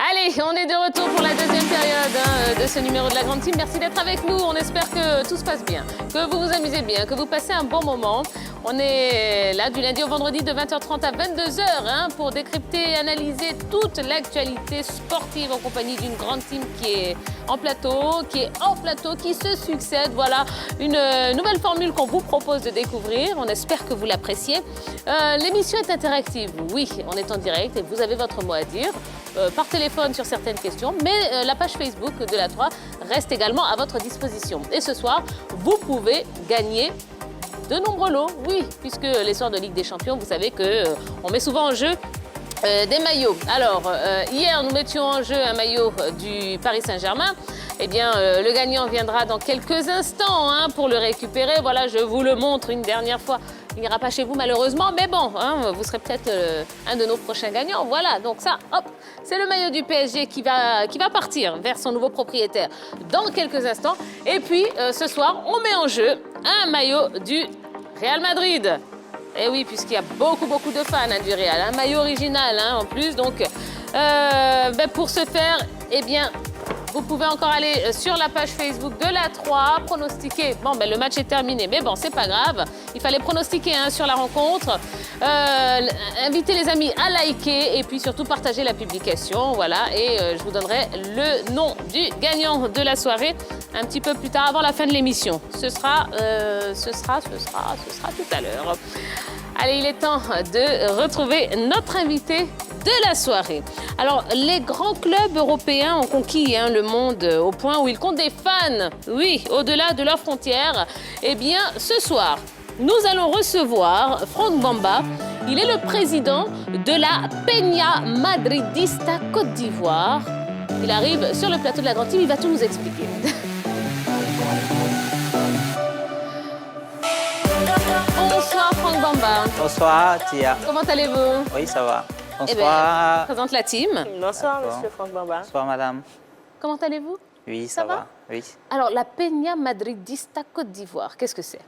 Allez, on est de retour pour la deuxième période de ce numéro de la Grande Team. Merci d'être avec nous. On espère que tout se passe bien, que vous vous amusez bien, que vous passez un bon moment. On est là du lundi au vendredi de 20h30 à 22h pour décrypter et analyser toute l'actualité sportive en compagnie d'une Grande Team qui est en plateau, qui est hors plateau, qui se succède. Voilà une nouvelle formule qu'on vous propose de découvrir. On espère que vous l'appréciez. L'émission est interactive. Oui, on est en direct et vous avez votre mot à dire. Par téléphone sur certaines questions, mais la page Facebook de la 3 reste également à votre disposition. Et ce soir, vous pouvez gagner de nombreux lots, oui, puisque les soirs de Ligue des Champions, vous savez qu'on met souvent en jeu des maillots. Alors, hier, nous mettions en jeu un maillot du Paris Saint-Germain. Eh bien, le gagnant viendra dans quelques instants pour le récupérer. Voilà, je vous le montre une dernière fois. Il n'ira pas chez vous, malheureusement, mais bon, vous serez peut-être un de nos prochains gagnants. Voilà, donc ça, hop, c'est le maillot du PSG qui va partir vers son nouveau propriétaire dans quelques instants. Et puis, ce soir, on met en jeu un maillot du Real Madrid. Et oui, puisqu'il y a beaucoup de fans du Real. Un maillot original, en plus. Donc, pour ce faire, eh bien, vous pouvez encore aller sur la page Facebook de la 3, pronostiquer. Bon, le match est terminé, mais bon, c'est pas grave. Il fallait pronostiquer sur la rencontre. Inviter les amis à liker et puis surtout partager la publication. Voilà, et je vous donnerai le nom du gagnant de la soirée un petit peu plus tard, avant la fin de l'émission. Ce sera tout à l'heure. Allez, il est temps de retrouver notre invité de la soirée. Alors, les grands clubs européens ont conquis le monde au point où ils comptent des fans, oui, au-delà de leurs frontières. Eh bien, ce soir, nous allons recevoir Franck Bamba. Il est le président de la Peña Madridista Côte d'Ivoire. Il arrive sur le plateau de la Grande Team, il va tout nous expliquer. Bonsoir Franck Bamba. Bonsoir Tia. Comment allez-vous? Oui, ça va. Bonsoir. Eh bien, je présente la team. Bonsoir, monsieur Franck Bamba. Bonsoir, madame. Comment allez-vous? Oui, ça va. Oui. Alors, la Peña Madridista Côte d'Ivoire, qu'est-ce que c'est?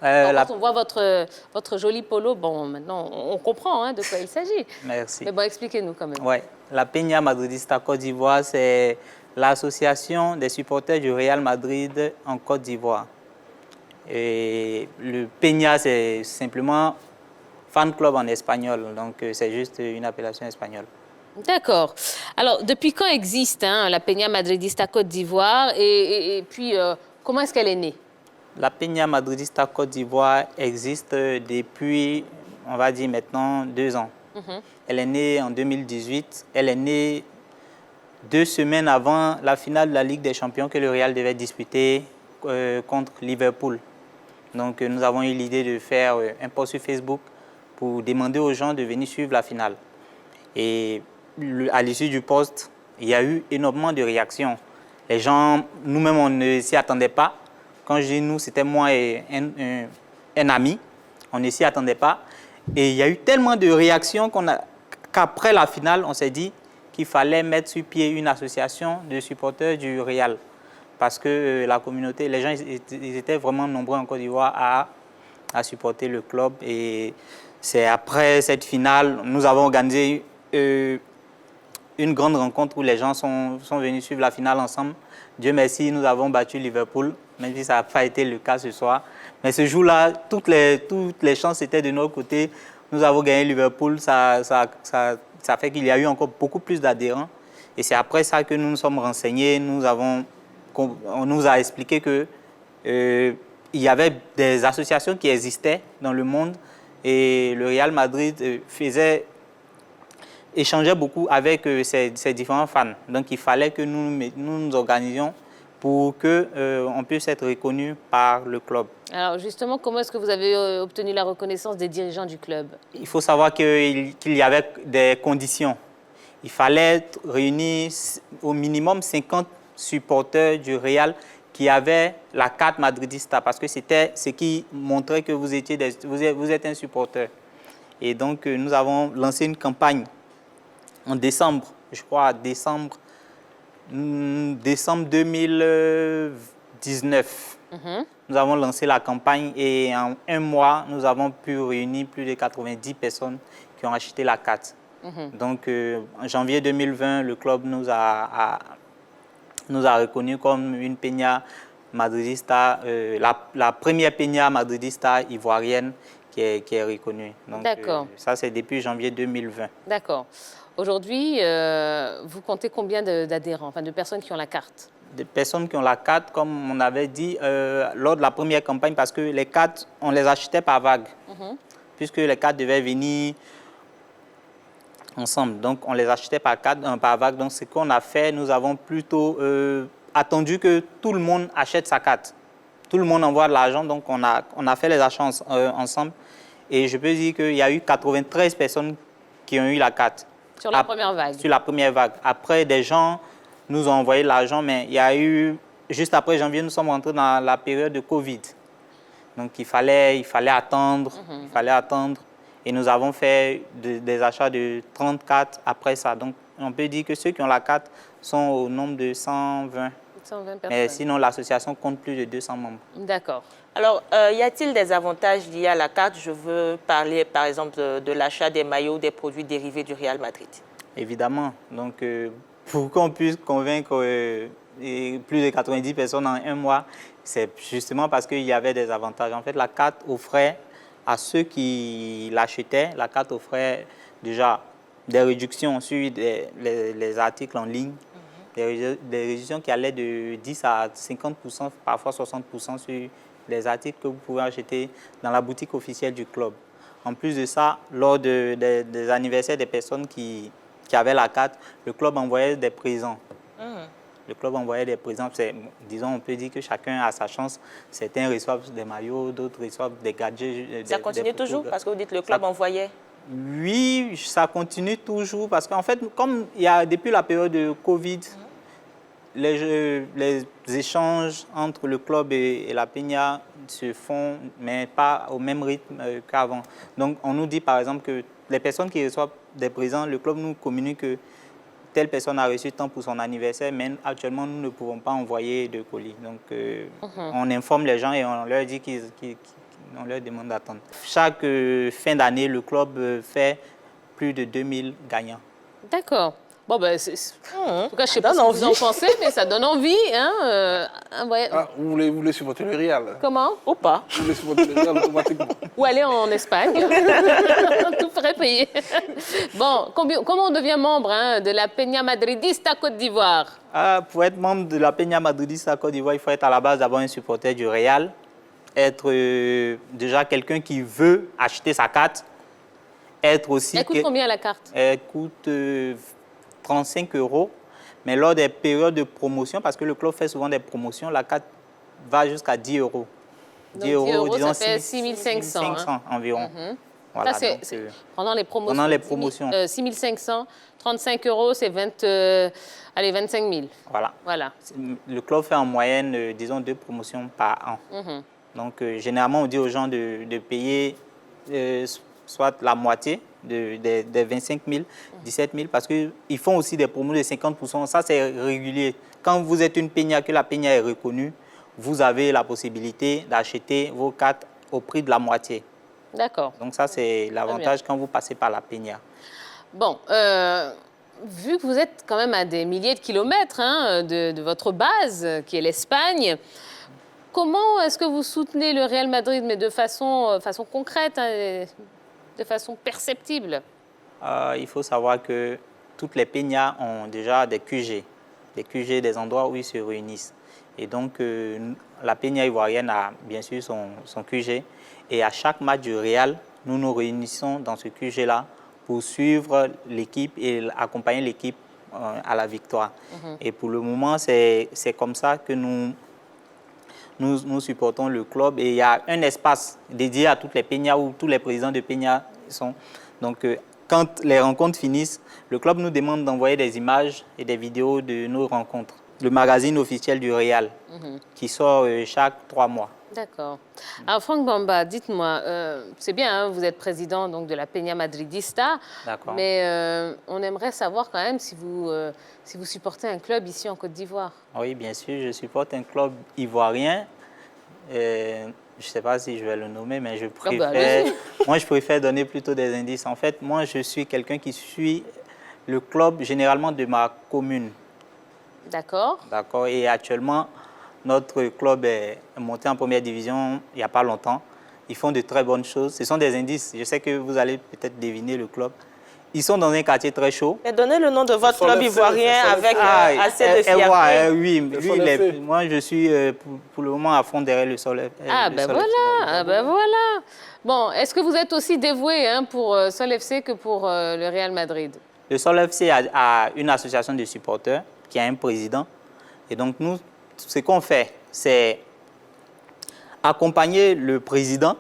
Quand on voit votre joli polo, bon, maintenant, on comprend de quoi il s'agit. Merci. Mais bon, expliquez-nous quand même. Oui, la Peña Madridista Côte d'Ivoire, c'est l'association des supporters du Real Madrid en Côte d'Ivoire. Et le Peña, c'est simplement fan club en espagnol, donc c'est juste une appellation espagnole. D'accord. Alors, depuis quand existe la Peña Madridista Côte d'Ivoire et puis, comment est-ce qu'elle est née? La Peña Madridista Côte d'Ivoire existe depuis, on va dire maintenant, 2 ans. Elle est née en 2018. Elle est née 2 semaines avant la finale de la Ligue des Champions que le Real devait disputer contre Liverpool. Donc, nous avons eu l'idée de faire un post sur Facebook pour demander aux gens de venir suivre la finale. Et à l'issue du post, il y a eu énormément de réactions. Les gens, nous-mêmes, on ne s'y attendait pas. Quand je dis nous, c'était moi et un ami. On ne s'y attendait pas. Et il y a eu tellement de réactions qu'après la finale, on s'est dit qu'il fallait mettre sur pied une association de supporters du Real. Parce que la communauté, les gens, ils étaient vraiment nombreux en Côte d'Ivoire à supporter le club. Et c'est après cette finale, nous avons organisé une grande rencontre où les gens sont venus suivre la finale ensemble. Dieu merci, nous avons battu Liverpool, même si ça n'a pas été le cas ce soir. Mais ce jour-là, toutes les chances étaient de notre côté. Nous avons gagné Liverpool, ça fait qu'il y a eu encore beaucoup plus d'adhérents. Et c'est après ça que nous nous sommes renseignés, on nous a expliqué qu'il y avait des associations qui existaient dans le monde et le Real Madrid échangeait beaucoup avec ses différents fans. Donc il fallait que nous nous organisions pour qu'on puisse être reconnu par le club. Alors justement, comment est-ce que vous avez obtenu la reconnaissance des dirigeants du club? Il faut savoir qu'il y avait des conditions. Il fallait réunir au minimum 50 supporters du Real qui avaient la carte madridista, parce que c'était ce qui montrait que vous êtes un supporter. Et donc, nous avons lancé une campagne en décembre, je crois, décembre 2019. Nous avons lancé la campagne et en 1 mois, nous avons pu réunir plus de 90 personnes qui ont acheté la carte. Donc, en janvier 2020, le club nous a reconnu comme une Peña madridista, la première Peña madridista ivoirienne qui est reconnue. Donc, D'accord. Ça, c'est depuis janvier 2020. D'accord. Aujourd'hui, vous comptez combien d'adhérents, enfin de personnes qui ont la carte? Des personnes qui ont la carte, comme on avait dit lors de la première campagne, parce que les cartes, on les achetait par vague, puisque les cartes devaient venir ensemble. Donc, on les achetait par vague. Donc, ce qu'on a fait, nous avons plutôt attendu que tout le monde achète sa carte. Tout le monde envoie de l'argent, donc on a fait les achats ensemble. Et je peux dire qu'il y a eu 93 personnes qui ont eu la carte. Sur la première vague? Sur la première vague. Après, des gens nous ont envoyé l'argent, mais il y a eu, juste après janvier, nous sommes rentrés dans la période de Covid. Donc, il fallait attendre, Et nous avons fait des achats de 34 après ça. Donc, on peut dire que ceux qui ont la carte sont au nombre de 120. 120 personnes. Mais sinon, l'association compte plus de 200 membres. D'accord. Alors, y a-t-il des avantages liés à la carte? Je veux parler, par exemple, de l'achat des maillots, des produits dérivés du Real Madrid. Évidemment. Donc, pour qu'on puisse convaincre plus de 90 personnes en un mois, c'est justement parce qu'il y avait des avantages. En fait, la carte offrait à ceux qui l'achetaient, la carte offrait déjà des réductions sur les articles en ligne, des réductions qui allaient de 10 à 50%, parfois 60% sur les articles que vous pouvez acheter dans la boutique officielle du club. En plus de ça, lors des anniversaires des personnes qui avaient la carte, le club envoyait des présents. Le club envoyait des présents. Disons, on peut dire que chacun a sa chance. Certains reçoivent des maillots, d'autres reçoivent des gadgets. Ça continue toujours parce que vous dites que le club envoyait? Oui, ça continue toujours parce qu'en fait, comme il y a depuis la période de Covid, les échanges entre le club et la Peña se font, mais pas au même rythme qu'avant. Donc, on nous dit par exemple que les personnes qui reçoivent des présents, le club nous communique que telle personne a reçu tant pour son anniversaire, mais actuellement, nous ne pouvons pas envoyer de colis. Donc, on informe les gens et on leur dit on leur demande d'attendre. Chaque fin d'année, le club fait plus de 2000 gagnants. D'accord. Bon, ben, en tout cas, je ne sais pas ce que vous en pensez, mais ça donne envie. Hein, vous voulez supporter le Real? Comment? Ou pas. Vous voulez supporter le Real automatiquement? Ou aller en Espagne. Tout frais payé. Bon, comment on devient membre de la Peña Madridista Côte d'Ivoire? Pour être membre de la Peña Madridista Côte d'Ivoire, il faut être à la base d'abord un supporter du Real, être déjà quelqu'un qui veut acheter sa carte, être aussi... Elle coûte combien la carte? Elle coûte 35 €, mais lors des périodes de promotion, parce que le club fait souvent des promotions, la carte va jusqu'à 10 €. Donc 10 €, disons, ça fait 6 500 environ. Voilà, ça, c'est pendant les promotions. Pendant les promotions. 6 500, 35 €, c'est 25 000. Voilà. Le club fait en moyenne, disons, 2 promotions par an. Donc, généralement, on dit aux gens de payer soit la moitié des 25 000, 17 000, parce qu'ils font aussi des promos de 50%. Ça, c'est régulier. Quand vous êtes une Peña, que la Peña est reconnue, vous avez la possibilité d'acheter vos cartes au prix de la moitié. D'accord. Donc ça, c'est l'avantage quand vous passez par la Peña. Bon, vu que vous êtes quand même à des milliers de kilomètres de votre base, qui est l'Espagne, comment est-ce que vous soutenez le Real Madrid, mais de façon concrète, de façon perceptible? Il faut savoir que toutes les Peñas ont déjà des QG, des endroits où ils se réunissent. Et donc, la Peña ivoirienne a bien sûr son QG. Et à chaque match du Real, nous nous réunissons dans ce QG-là pour suivre l'équipe et accompagner l'équipe à la victoire. Et pour le moment, c'est comme ça que nous supportons le club. Et il y a un espace dédié à toutes les Peñas où tous les présidents de Peña sont. Donc, quand les rencontres finissent, le club nous demande d'envoyer des images et des vidéos de nos rencontres. Le magazine officiel du Real, qui sort chaque 3 mois. D'accord. Alors, Franck Bamba, dites-moi, c'est bien, vous êtes président donc, de la Peña Madridista, mais on aimerait savoir quand même si vous supportez un club ici en Côte d'Ivoire. Oui, bien sûr, je supporte un club ivoirien. je ne sais pas si je vais le nommer, mais je Ah bah, préfère, allez-y. moi, je préfère donner plutôt des indices. En fait, moi, je suis quelqu'un qui suit le club généralement de ma commune. D'accord. D'accord. Et actuellement, notre club est monté en première division il n'y a pas longtemps. Ils font de très bonnes choses. Ce sont des indices. Je sais que vous allez peut-être deviner le club. Ils sont dans un quartier très chaud. Mais donnez le nom de votre Son club FC, ivoirien c'est son avec FC. assez de fierté. Oui, Le lui, Sol FC. moi, je suis pour le moment à fond derrière le Sol. Ah le ben Sol voilà, FC. ah ben voilà. Bon, est-ce que vous êtes aussi dévoué pour Sol FC que pour le Real Madrid? Le Sol FC a une association de supporters qui a un président. Et donc, nous, ce qu'on fait, c'est accompagner le président.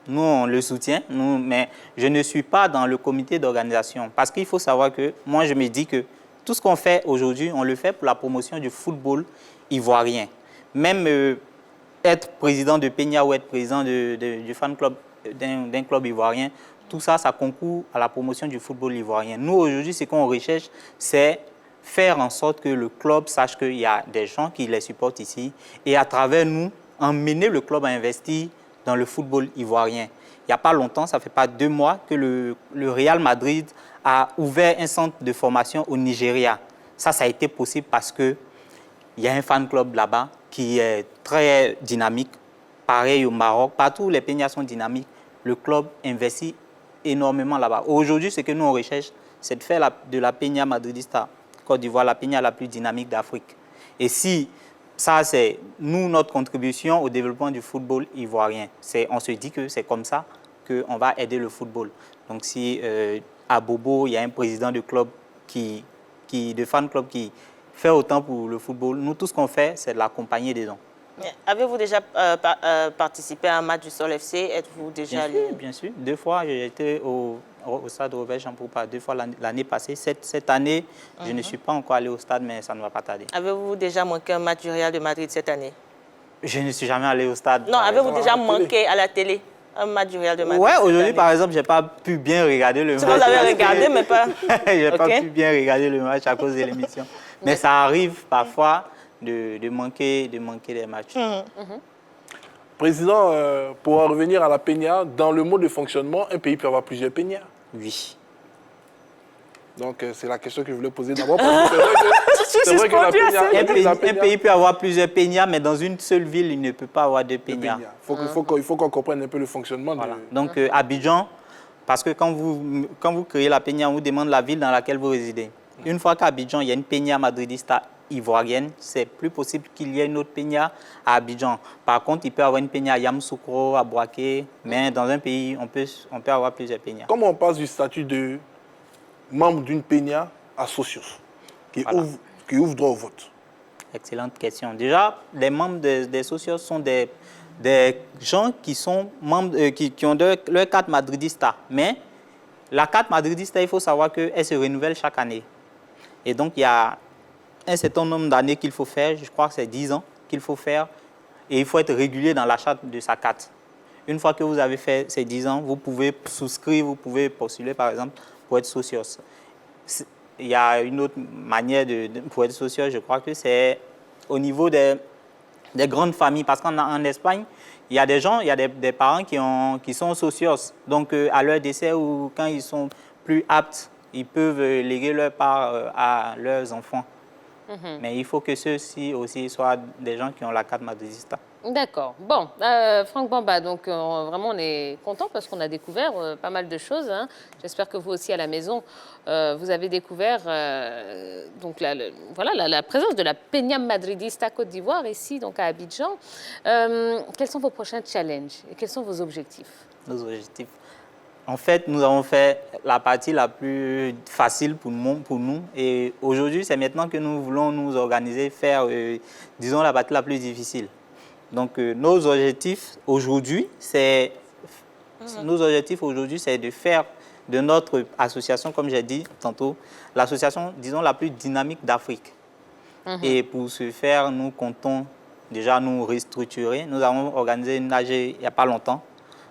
Nous, on le soutient, mais je ne suis pas dans le comité d'organisation. Parce qu'il faut savoir que moi, je me dis que tout ce qu'on fait aujourd'hui, on le fait pour la promotion du football ivoirien. Même être président de Peña ou être président du fan club d'un club ivoirien, tout ça, ça concourt à la promotion du football ivoirien. Nous, aujourd'hui, ce qu'on recherche, c'est faire en sorte que le club sache qu'il y a des gens qui les supportent ici et à travers nous, emmener le club à investir dans le football ivoirien. Il n'y a pas longtemps, ça ne fait pas 2 mois, que le Real Madrid a ouvert un centre de formation au Nigeria. Ça a été possible parce qu'il y a un fan club là-bas qui est très dynamique. Pareil au Maroc, partout où les Peñas sont dynamiques, le club investit énormément là-bas. Aujourd'hui, ce que nous on recherche, c'est de faire de la Peña Madridista Côte d'Ivoire la Peña la plus dynamique d'Afrique. Et si ça, c'est nous, notre contribution au développement du football ivoirien. On se dit que c'est comme ça qu'on va aider le football. Donc si à Bobo, il y a un président de club de fan club qui fait autant pour le football, nous, tout ce qu'on fait, c'est de l'accompagner dedans. Avez-vous déjà participé à un match du Sol FC? Êtes-vous déjà allé? Bien sûr. 2 fois, j'ai été au stade Robert Jean-Pourpare 2 fois l'année passée. Cette année, je ne suis pas encore allé au stade, mais ça ne va pas tarder. Avez-vous déjà manqué un match du Real de Madrid cette année? Je ne suis jamais allé au stade. Non, avez-vous exemple, déjà à la manqué à la télé un match du Real de Madrid? Ouais, cette aujourd'hui, année? par exemple, je n'ai pas pu bien regarder le match. Si vous avez regardé, mais pas... Je n'ai pas Ok. pu bien regarder le match à cause de l'émission. Mais ça arrive parfois de manquer des matchs. Président, pour en revenir à la Peña, dans le mode de fonctionnement, un pays peut avoir plusieurs Peñas. Oui. Donc, c'est la question que je voulais poser d'abord. Parce que c'est vrai que la Peña... Un pays peut avoir plusieurs peñas, mais dans une seule ville, il ne peut pas avoir 2 peñas. Il faut qu'on comprenne un peu le fonctionnement. Voilà. Donc, Abidjan, parce que quand vous créez la peña, on vous demande la ville dans laquelle vous résidez. Une fois qu'à Abidjan, il y a une peña madridista ivoirienne, c'est plus possible qu'il y ait une autre peña à Abidjan. Par contre, il peut y avoir une peña à Yamoussoukro, à Boaké, mais dans un pays, on peut avoir plusieurs peñas. Comment on passe du statut de membre d'une Peña à socios, qui ouvre droit au vote? Excellente question. Déjà, les membres des socios sont des gens qui sont membres, qui ont leur carte madridista. Mais la carte madridista, il faut savoir qu'elle se renouvelle chaque année. Et donc, il y a un certain nombre d'années qu'il faut faire. Je crois que c'est 10 ans qu'il faut faire. Et il faut être régulier dans l'achat de sa carte. Une fois que vous avez fait ces 10 ans, vous pouvez souscrire, vous pouvez postuler, par exemple, pour être socios. Il y a une autre manière pour être socios, je crois que c'est au niveau des grandes familles. Parce qu'en Espagne, il y a des gens, il y a des parents qui sont socios. Donc, à leur décès ou quand ils sont plus aptes, ils peuvent léguer leur part à leurs enfants. Mais il faut que ceux-ci aussi soient des gens qui ont la carte madridista. D'accord. Bon, Franck Bamba, donc vraiment on est content parce qu'on a découvert pas mal de choses. Hein. J'espère que vous aussi à la maison, vous avez découvert donc la présence de la Peña Madridista Côte d'Ivoire ici donc à Abidjan. Quels sont vos prochains challenges et quels sont vos objectifs? Nos objectifs. En fait, nous avons fait la partie la plus facile pour nous. Et aujourd'hui, c'est maintenant que nous voulons nous organiser, faire, disons, la partie la plus difficile. Donc, nos objectifs aujourd'hui, c'est de faire de notre association, comme j'ai dit tantôt, l'association, disons, la plus dynamique d'Afrique. Et pour ce faire, nous comptons déjà nous restructurer. Nous avons organisé une AG il n'y a pas longtemps.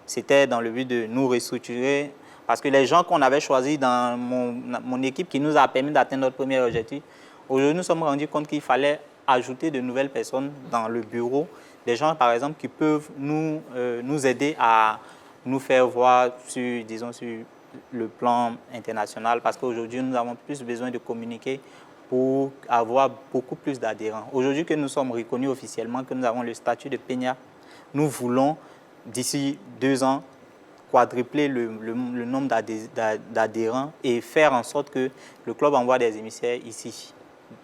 C'était dans le but de nous restructurer parce que les gens qu'on avait choisis dans mon équipe qui nous a permis d'atteindre notre premier objectif, aujourd'hui nous sommes rendus compte qu'il fallait ajouter de nouvelles personnes dans le bureau des gens, par exemple, qui peuvent nous aider à nous faire voir sur, disons, sur le plan international, parce qu'aujourd'hui, nous avons plus besoin de communiquer pour avoir beaucoup plus d'adhérents. Aujourd'hui que nous sommes reconnus officiellement, que nous avons le statut de Peña, nous voulons, d'ici 2 ans, quadrupler le nombre d'adhérents et faire en sorte que le club envoie des émissaires ici,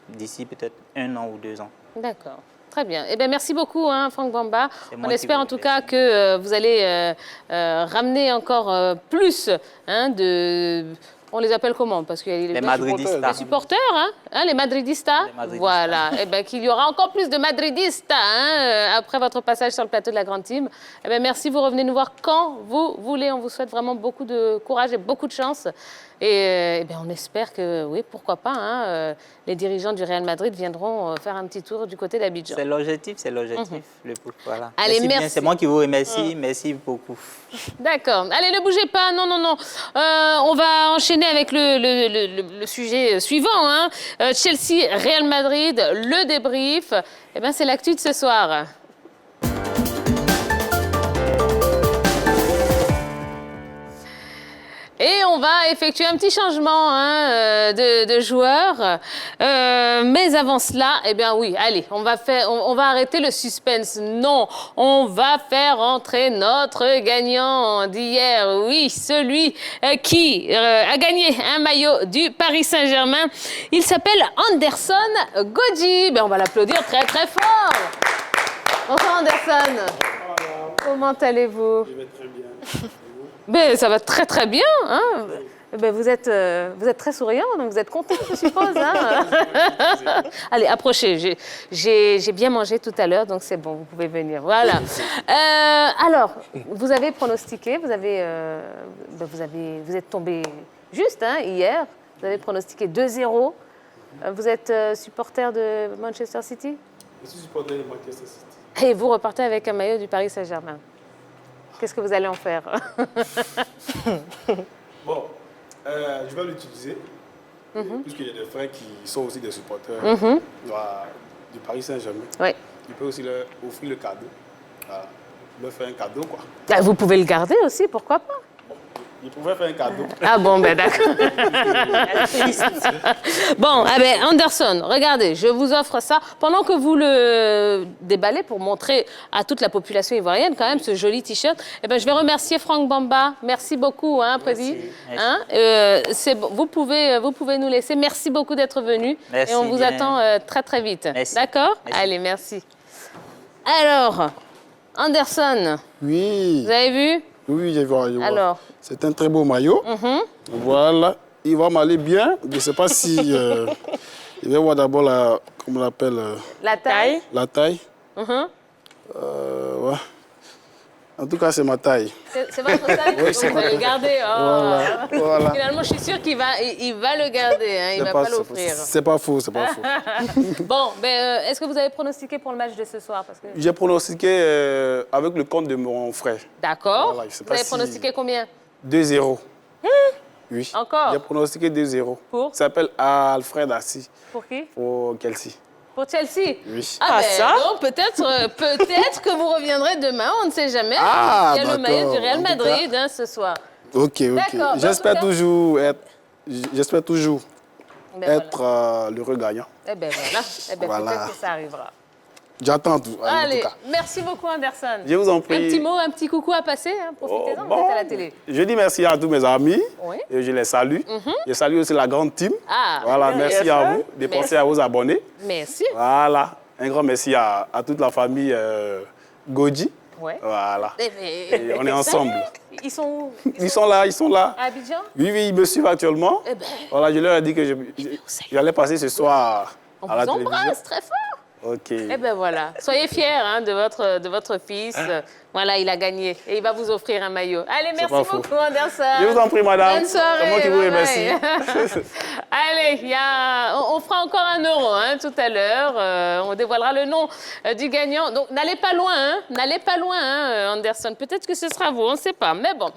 d'ici peut-être 1 an ou 2 ans. D'accord. Très bien. Eh bien, merci beaucoup, hein, Franck Bamba. On qui espère vous en tout cas que vous allez ramener encore plus de... On les appelle comment? Parce qu'il y a les Madridistas. Les supporters, les Madridistas. Les Madridistas. Voilà. Eh bien, qu'il y aura encore plus de Madridistas après votre passage sur le plateau de la Grande Team. Eh bien, merci. Vous revenez nous voir quand vous voulez. On vous souhaite vraiment beaucoup de courage et beaucoup de chance. Et bien, on espère que, oui, pourquoi pas, les dirigeants du Real Madrid viendront faire un petit tour du côté d'Abidjan. C'est l'objectif, c'est l'objectif. Voilà. Allez, merci. C'est moi qui vous remercie. Merci beaucoup. D'accord. Allez, ne bougez pas. Non. On va enchaîner avec le sujet suivant. Chelsea, Real Madrid, le débrief. Eh bien, c'est l'actu de ce soir. Et on va effectuer un petit changement de joueur. Mais avant cela, eh bien oui, allez, on va arrêter le suspense. Non, on va faire entrer notre gagnant d'hier. Oui, celui qui a gagné un maillot du Paris Saint-Germain. Il s'appelle Anderson Godji. Ben, on va l'applaudir très très fort. Bonsoir Anderson. Comment allez-vous? Je vais très bien. Ben, ça va très très bien. Ben, vous êtes très souriant, donc vous êtes content, je suppose. Allez, approchez. J'ai bien mangé tout à l'heure, donc c'est bon, vous pouvez venir. Voilà. Alors, vous avez pronostiqué, vous êtes tombé juste hier. Vous avez pronostiqué 2-0. Vous êtes supporter de Manchester City? Je suis supporter de Manchester City. Et vous repartez avec un maillot du Paris Saint-Germain. Qu'est-ce que vous allez en faire? Bon, je vais l'utiliser, puisqu'il y a des frères qui sont aussi des supporters du Paris Saint-Germain. Oui. Il peut aussi leur offrir le cadeau, leur faire un cadeau, quoi. Ah, vous pouvez le garder aussi, pourquoi pas? Il pouvait faire un cadeau. Ah bon, ben d'accord. Bon, ben Anderson, regardez, je vous offre ça. Pendant que vous le déballez pour montrer à toute la population ivoirienne quand même ce joli t-shirt, eh ben, je vais remercier Franck Bamba. Merci beaucoup, Président. Vous pouvez nous laisser. Merci beaucoup d'être venu. Merci et on vous bien. attend très très vite. Merci. D'accord? Merci. Allez, merci. Alors, Anderson, Oui. vous avez vu? Oui, je vois. Alors. C'est un très beau maillot. Voilà. Il va m'aller bien. Je ne sais pas si... je vais voir d'abord comment on l'appelle. La taille? La taille. Ouais. En tout cas, c'est ma taille. C'est votre taille? Oui, c'est vous allez le garder. Oh. Voilà. Finalement, je suis sûre qu'il va le garder. Il ne va pas l'offrir. C'est pas faux, c'est pas faux. Bon, ben, est-ce que vous avez pronostiqué pour le match de ce soir? J'ai pronostiqué avec le compte de mon frère. D'accord. Voilà, je sais Vous pas avez si- pronostiqué combien? 2-0. Oui. Encore? J'ai pronostiqué 2-0. Pour? Il s'appelle Alfred Assis Pour qui? pour Chelsea. Pour Chelsea? Oui. Ah, ben, ça? donc peut-être que vous reviendrai demain, on ne sait jamais. Ah, Il y a le maillot du d'accord. Real En tout cas- Madrid ce soir. Ok. D'accord. J'espère Donc, toujours Ben, être l'heureux gagnant. Eh ben voilà. Eh ben, Voilà. peut-être que ça arrivera. J'attends tout, en Allez, tout cas. merci beaucoup Anderson. Je vous en prie. Un petit mot, un petit coucou à passer, profitez-en, vous êtes à la télé. Je dis merci à tous mes amis Oui. et je les salue. Je salue aussi la grande team. Ah, Voilà, merci bien à sûr. vous de penser Merci. à vos abonnés. Merci. Voilà, un grand merci à toute la famille Godji. Ouais. Voilà. Eh ben, Et on est ensemble. Ils sont où? Ils sont là. À Abidjan? Oui, ils me suivent actuellement. Eh ben, Voilà, je leur ai dit que j'allais passer ce soir on à la vous télévision. embrasse très fort. Ok. Eh ben voilà, soyez fiers de votre fils. Voilà, il a gagné et il va vous offrir un maillot. Allez, merci pas faux. beaucoup Anderson. Je vous en prie, madame. Bonne soirée. C'est moi qui vous bye remercie. bye. Allez, on fera encore 1 euro tout à l'heure. On dévoilera le nom du gagnant. Donc n'allez pas loin, Anderson. Peut-être que ce sera vous, on ne sait pas. Mais bon.